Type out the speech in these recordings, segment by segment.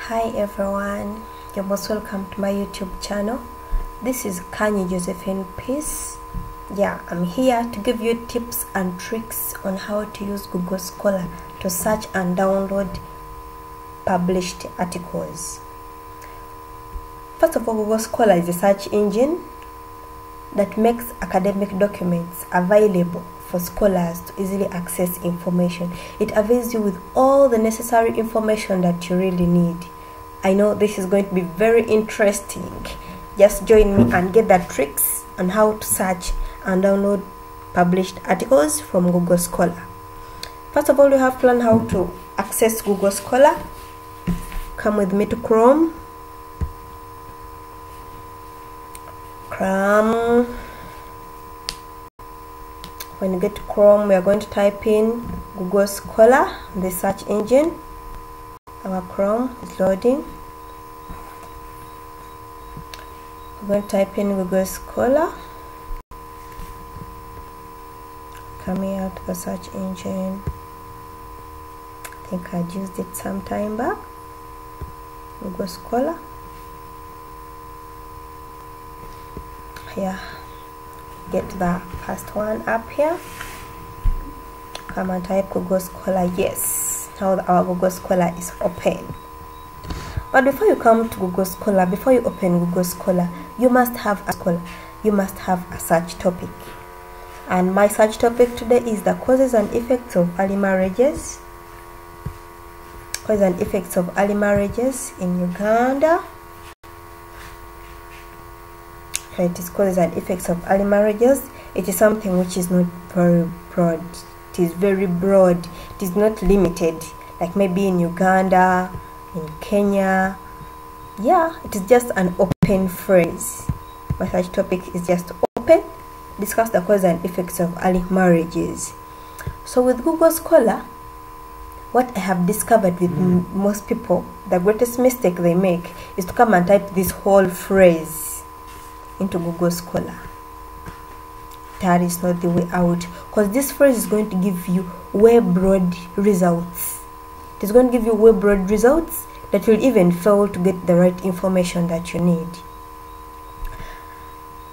Hi everyone, you're most welcome to my YouTube channel. This is Kanye Josephine Peace. I'm here to give you tips and tricks on how to use Google Scholar to search and download published articles. First of all, Google Scholar is a search engine that makes academic documents available for scholars to easily access information. It avails you with all the necessary information that you really need. I know this is going to be very interesting. Just join me and get the tricks on how to search and download published articles from Google Scholar. First of all, you have to learn how to access Google Scholar. Come with me to Chrome. When you get to Chrome, we are going to type in Google Scholar, the search engine. Our Chrome is loading. We're going to type in Google Scholar. Come here to the search engine. I think I used it some time back. Google Scholar. Get the first one up here. Come and type Google Scholar. Yes, now our Google Scholar is open. But before you come to Google Scholar, before you open Google Scholar, you must have a search topic. And my search topic today is the causes and effects of early marriages. Causes and effects of early marriages in Uganda. It is causes and effects of early marriages. It is something which is not very broad. It is very broad. It is not limited, like maybe in Uganda, in Kenya. It is just an open phrase. My search topic is just open. Discuss the causes and effects of early marriages. So with Google Scholar, what I have discovered with most people, the greatest mistake they make is to come and type this whole phrase into Google Scholar. That is not the way out, because this phrase is going to give you way broad results. It is going to give you way broad results that will even fail to get the right information that you need.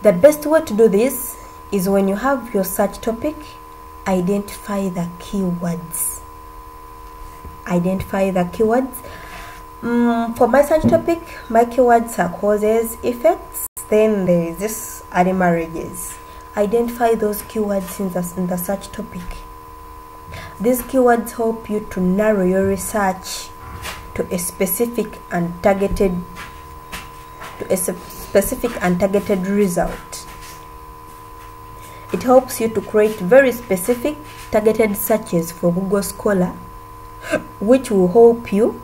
The best way to do this is when you have your search topic, identify the keywords. Identify the keywords. For my search topic, my keywords are causes, effects. Then there is this early marriages. Identify those keywords in the search topic. These keywords help you to narrow your research to a specific and targeted result. It helps you to create very specific targeted searches for Google Scholar, which will help you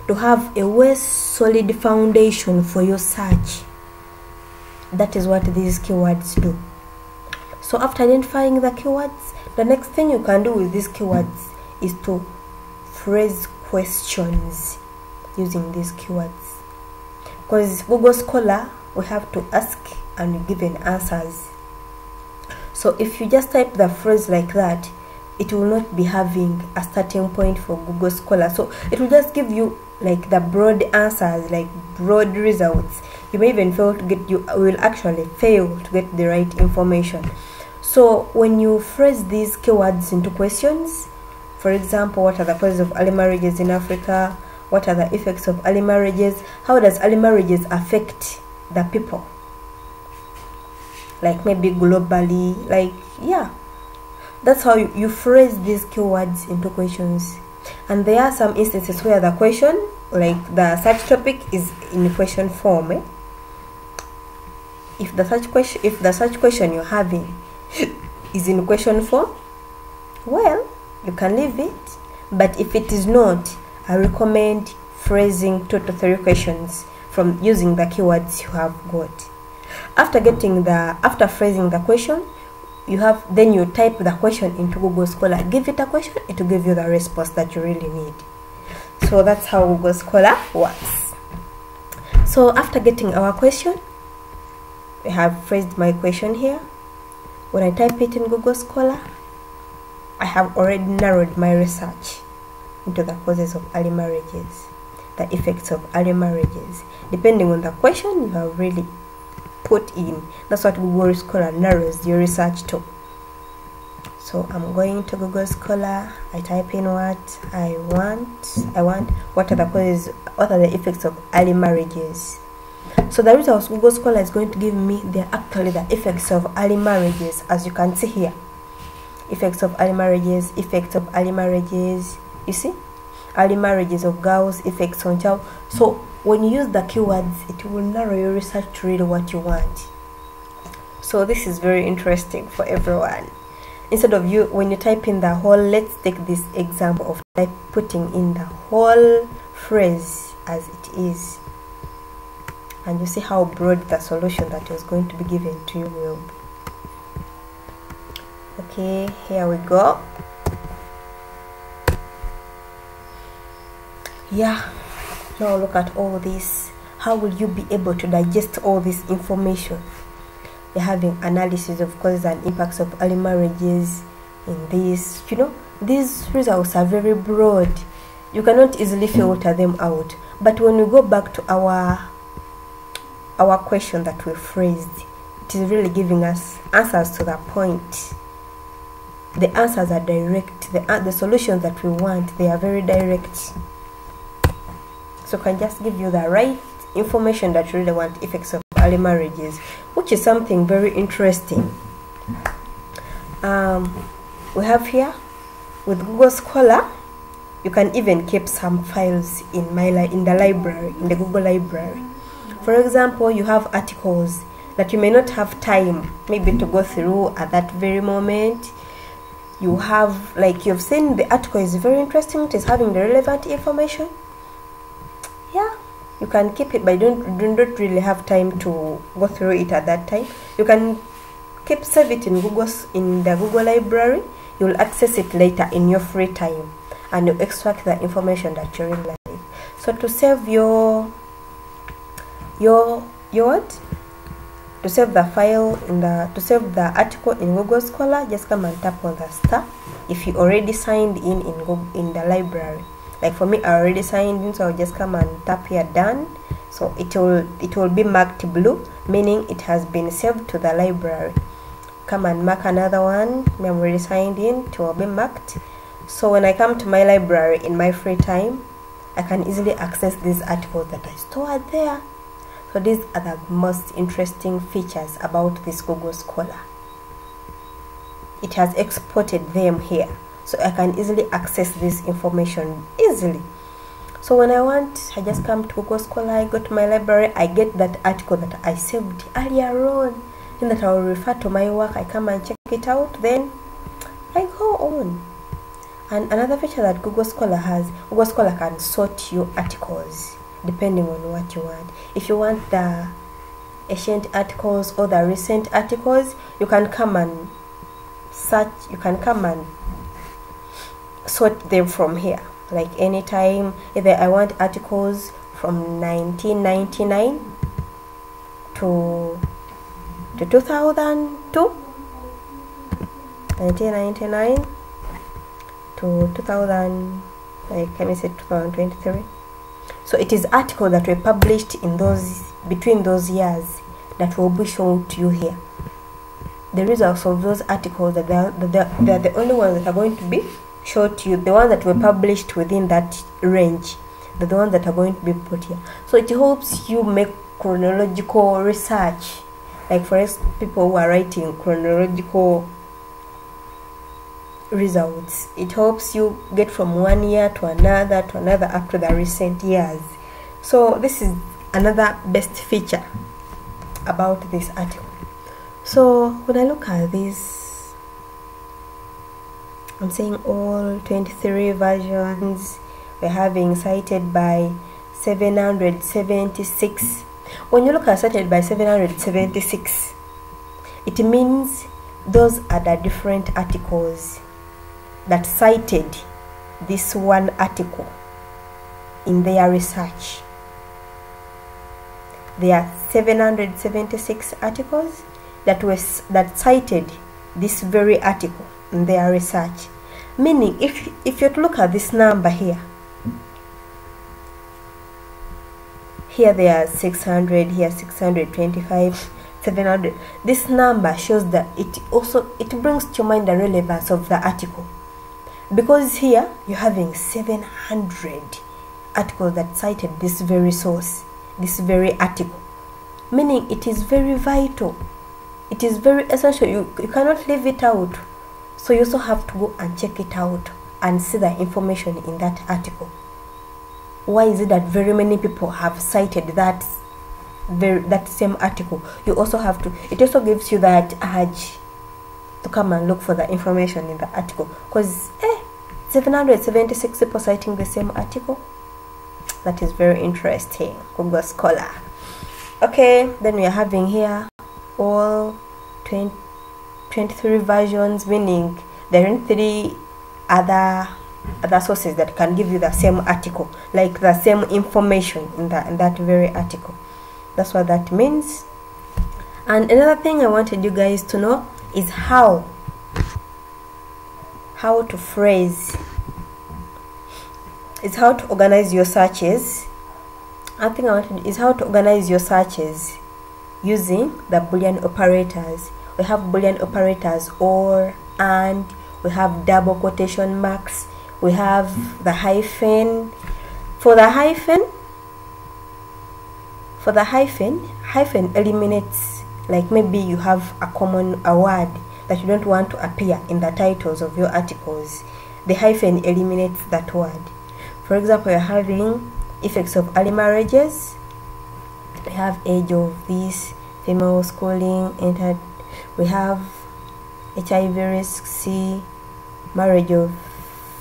to have a way solid foundation for your search. That is what these keywords do. So after identifying the keywords, the next thing you can do with these keywords is to phrase questions using these keywords. Because Google Scholar, we have to ask and be given answers. So if you just type the phrase like that, it will not be having a starting point for Google Scholar. So it will just give you like the broad answers, like broad results. You may even will actually fail to get the right information. So when you phrase these keywords into questions, for example, what are the causes of early marriages in Africa? What are the effects of early marriages? How does early marriages affect the people? Like maybe globally, that's how you phrase these keywords into questions. And there are some instances where the question, like the search topic, is in question form. If the search question you're having is in question form, well, you can leave it. But if it is not, I recommend phrasing 2 to 3 questions from using the keywords you have got. After phrasing the question, then you type the question into Google Scholar. Give it a question, it will give you the response that you really need. So that's how Google Scholar works. So after getting our question, we have phrased my question here. When I type it in Google Scholar, I have already narrowed my research into the causes of early marriages. the effects of early marriages. Depending on the question you have really put in, that's what Google Scholar narrows your research to. So I'm going to Google Scholar, I type in what I want, what are the causes, what are the effects of early marriages. So the results Google Scholar is going to give me, they're actually the effects of early marriages, as you can see here. Effects of early marriages, effects of early marriages, you see? Early marriages of girls, effects on child. So when you use the keywords, it will narrow your research to really what you want. So this is very interesting for everyone. Instead of you, when you type in the whole, let's take this example of putting in the whole phrase as it is. And you see how broad the solution that is going to be given to you will be. Okay, here we go. Yeah, now look at all this. How will you be able to digest all this information? You're having analysis of causes and impacts of early marriages in this. You know, these results are very broad. You cannot easily filter them out. But when we go back to our question that we phrased, it is really giving us answers to the point. The answers are direct. The solutions that we want, they are very direct. So can just give you the right information that you really want. Effects of early marriages, which is something very interesting. We have here with Google Scholar, you can even keep some files in the library, in the Google library. For example, you have articles that you may not have time maybe to go through at that very moment. You have, like, you've seen the article is very interesting, it is having the relevant information. Yeah, you can keep it, but you don't really have time to go through it at that time. You can save it in the Google library. You'll access it later in your free time, and you extract the information that you really like. So to save to save the file to save the article in Google Scholar, just come and tap on the star if you already signed in the library. Like for me, I already signed in, so I'll just come and tap here, done. So it will be marked blue, meaning it has been saved to the library. Come and mark another one. I'm already signed in, it will be marked. So when I come to my library in my free time, I can easily access these articles that I stored there. So these are the most interesting features about this Google Scholar. It has exported them here, so I can easily access this information easily. So when I want, I just come to Google Scholar, I go to my library, I get that article that I saved earlier on, and that I will refer to my work. I come and check it out, then I go on. And another feature that Google Scholar has, Google Scholar can sort your articles depending on what you want. If you want the ancient articles or the recent articles, you can come and search, you can come and sort them from here. Like anytime, either I want articles from 1999 to 2002, 1999 to 2000, like can we say 2023. So it is articles that were published in between those years that will be shown to you here. The results of those articles, that they are the only ones that are going to be shown to you. The ones that were published within that range, the ones that are going to be put here. So it helps you make chronological research. Like for instance, people who are writing chronological results, it helps you get from one year to another up to the recent years. So this is another best feature about this article. So when I look at this, I'm saying all 23 versions we're having cited by 776. When you look at cited by 776, it means those are the different articles that cited this one article in their research. There are 776 articles that cited this very article in their research. Meaning, if you look at this number here, Here there are 600, here 625, 700. This number shows that it brings to mind the relevance of the article, because here you're having 700 articles that cited this very source, this very article, meaning it is very vital, it is very essential. You cannot leave it out, so you also have to go and check it out and see the information in that article. Why is it that very many people have cited that same article? You also have to, it also gives you that urge to come and look for the information in the article, because 776 people citing the same article. That is very interesting. Google Scholar. Okay, then we are having here all 23 versions, meaning there are 3 other sources that can give you the same article, like the same information in that very article. That's what that means. And another thing I wanted you guys to know is how to phrase, is how to organize your searches. I think I wanted is how to organize your searches using the Boolean operators. We have Boolean operators or, and, we have double quotation marks, we have the hyphen. For the hyphen eliminates, like maybe you have a word that you don't want to appear in the titles of your articles. The hyphen eliminates that word. For example, you're having effects of early marriages. We have age of this, female schooling entered. We have HIV risk, C, marriage of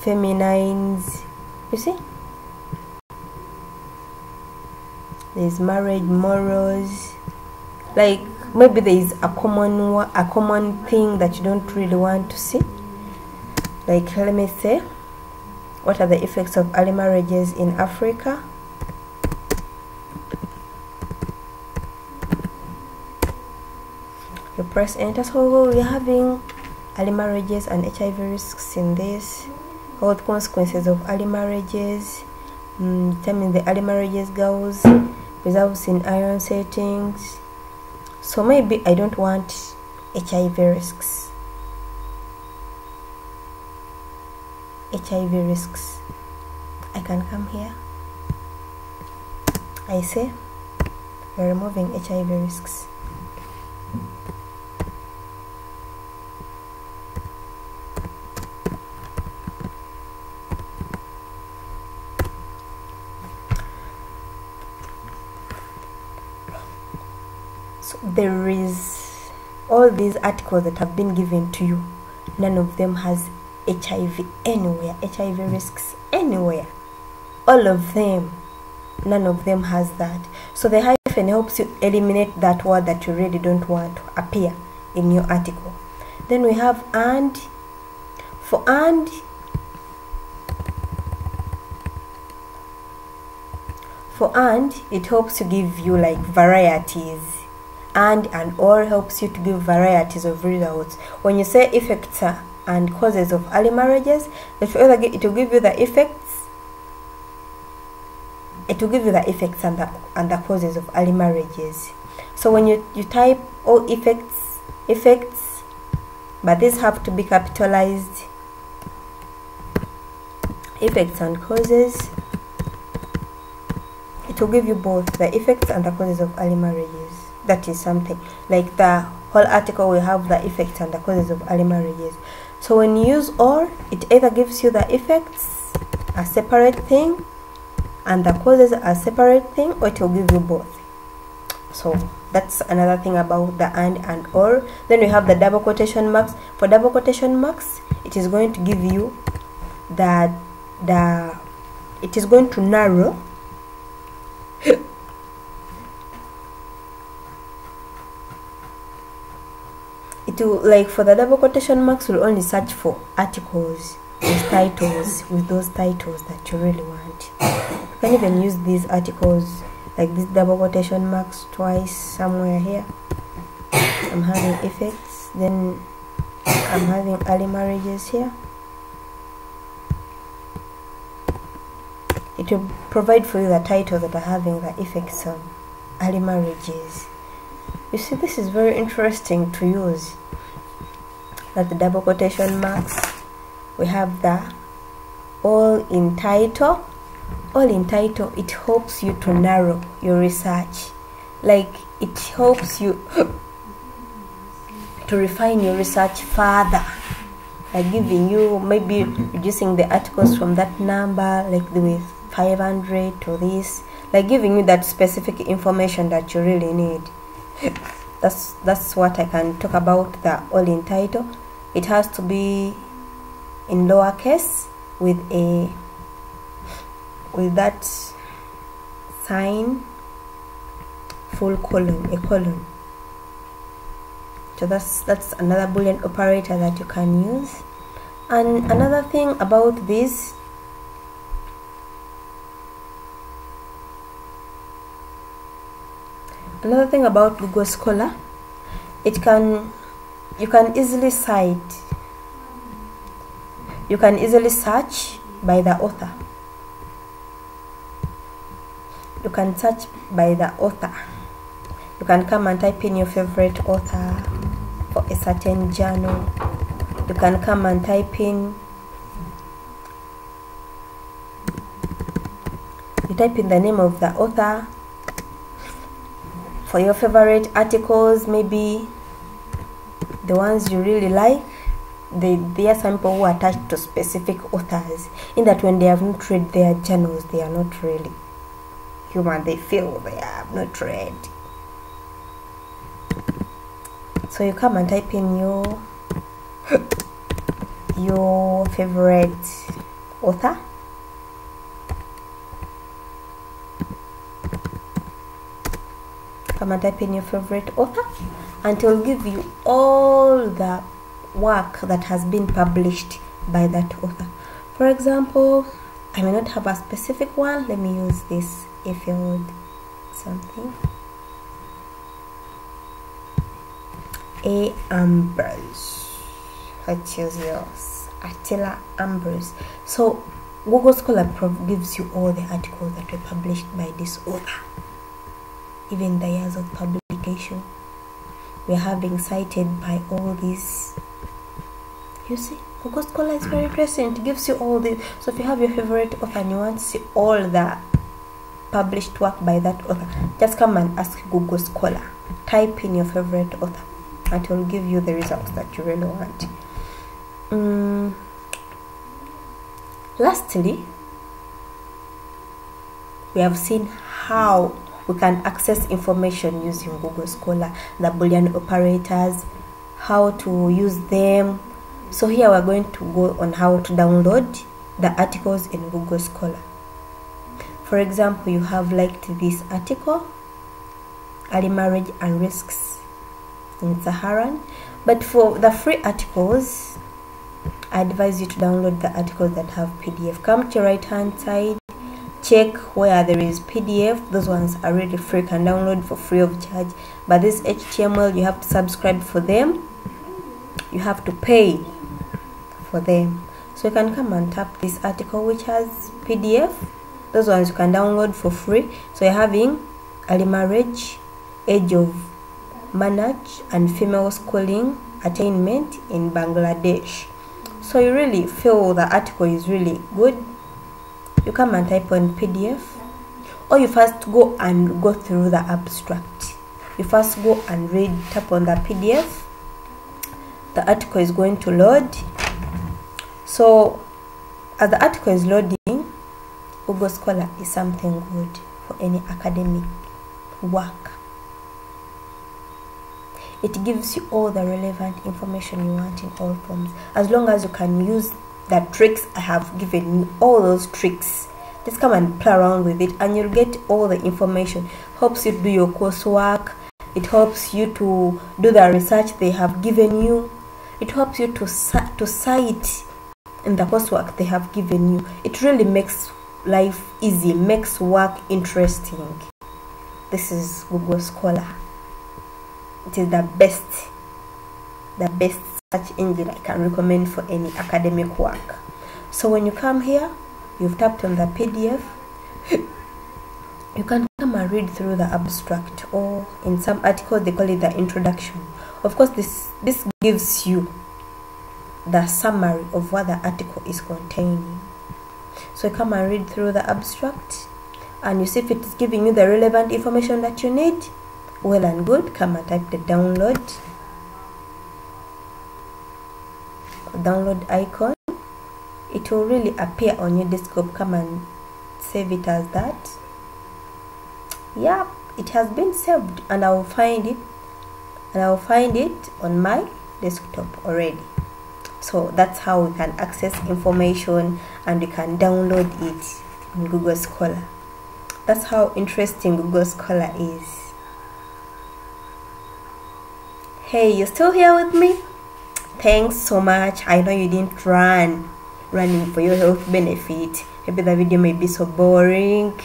feminines. You see, there's marriage morals. Like maybe there is a common thing that you don't really want to see. Like, let me say, what are the effects of early marriages in Africa? You press enter. So we're having early marriages and HIV risks in this. Health consequences of early marriages. Determine the early marriages goals. Results in iron settings. So maybe I don't want HIV risks. HIV risks. I can come here. I say we're removing HIV risks. So there is all these articles that have been given to you. None of them has HIV anywhere, HIV risks anywhere. All of them, none of them has that. So the hyphen helps you eliminate that word that you really don't want to appear in your article. Then we have and. For and, it helps to give you like varieties. And or helps you to give varieties of results. When you say effects and causes of early marriages, it will give you the effects. It will give you the effects and the causes of early marriages. So when you type all effects, but these have to be capitalized. Effects and causes. It will give you both the effects and the causes of early marriages. That is something like the whole article will have the effects and the causes of early marriages. So when you use or, it either gives you the effects, a separate thing, and the causes a separate thing, or it will give you both. So that's another thing about the and or. Then we have the double quotation marks. For double quotation marks, it is going to give you it is going to narrow it will, like for the double quotation marks, will only search for articles with titles, with those titles that you really want. You can even use these articles like this double quotation marks twice somewhere here. I'm having effects, then I'm having early marriages here. It it will provide for you the titles that are having the effects on early marriages. You see, this is very interesting to use. That the double quotation marks. We have the all in title. All in title, it helps you to narrow your research. Like, it helps you to refine your research further, like giving you, maybe reducing the articles from that number, like with 500 to this, like giving you that specific information that you really need. That's what I can talk about the all in title. It has to be in lowercase with that sign, full colon, a colon. So that's another Boolean operator that you can use. And another thing about this, Google Scholar, you can easily cite, you can easily search by the author. You can search by the author. You can come and type in your favorite author for a certain journal. You can come and type in, you type in the name of the author for your favorite articles, maybe the ones you really like. There are some people who are attached to specific authors, in that when they have not read their journals, they are not really human. They feel they have not read. So you come and type in your favorite author. Come and type in your favorite author, and it will give you all the work that has been published by that author. For example, I may not have a specific one. Let me use this field something. A. Ambrose. Let's choose yours. Attila Ambrose. So Google Scholar gives you all the articles that were published by this author, even the years of publication. We are having cited by all these. You see, Google Scholar is very interesting. It gives you all this. So if you have your favorite author and you want to see all the published work by that author, just come and ask Google Scholar. Type in your favorite author, and it will give you the results that you really want. Lastly, we have seen how we can access information using Google Scholar, the Boolean operators, how to use them. So here we're going to go on how to download the articles in Google Scholar. For example, you have liked this article, Early Marriage and Risks in Saharan. But for the free articles, I advise you to download the articles that have PDF. Come to your right hand side, check where there is PDF. Those ones are really free, you can download for free of charge. But this HTML, you have to subscribe for them. You have to pay for them. So you can come and tap this article which has PDF. Those ones you can download for free. So you're having Early Marriage, Age of Marriage and Female Schooling Attainment in Bangladesh. So you really feel the article is really good. You come and type on PDF, or you first go through the abstract. You first go and read, tap on the PDF. The article is going to load. So as the article is loading, Google Scholar is something good for any academic work. It gives you all the relevant information you want in all forms, as long as you can use the tricks I have given you. All those tricks, just come and play around with it and you'll get all the information. Helps you do your coursework. It helps you to do the research they have given you. It helps you to cite in the coursework they have given you. It really makes life easy, makes work interesting. This is Google Scholar. It is the best search engine I can recommend for any academic work. So when you come here, you've tapped on the PDF, you can come and read through the abstract, or in some articles they call it the introduction. Of course, this gives you the summary of what the article is containing. So come and read through the abstract, and you see if it's giving you the relevant information that you need. Well and good. Come and type the download icon. It will really appear on your desktop. Come and save it as that. Yeah, it has been saved, and I will find it on my desktop already. So that's how we can access information, and we can download it in Google Scholar. That's how interesting Google Scholar is. Hey, you still here with me? Thanks so much. I know you didn't running for your health benefit. Maybe the video may be so boring,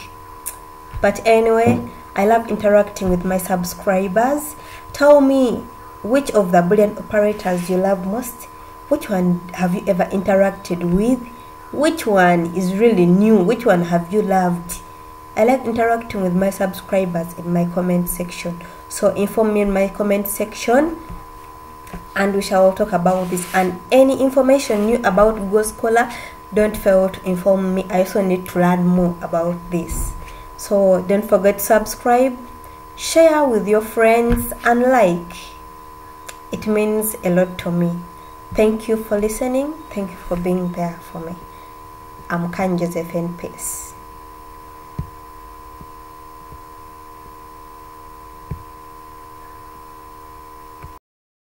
but anyway, I love interacting with my subscribers. Tell me which of the Boolean operators you love most. Which one have you ever interacted with? Which one is really new? Which one have you loved? I like interacting with my subscribers in my comment section. So inform me in my comment section, and we shall talk about this. And any information new about Google Scholar, don't fail to inform me. I also need to learn more about this. So don't forget to subscribe, share with your friends, and like. It means a lot to me. Thank you for listening. Thank you for being there for me. I'm Kan Josephine. Peace.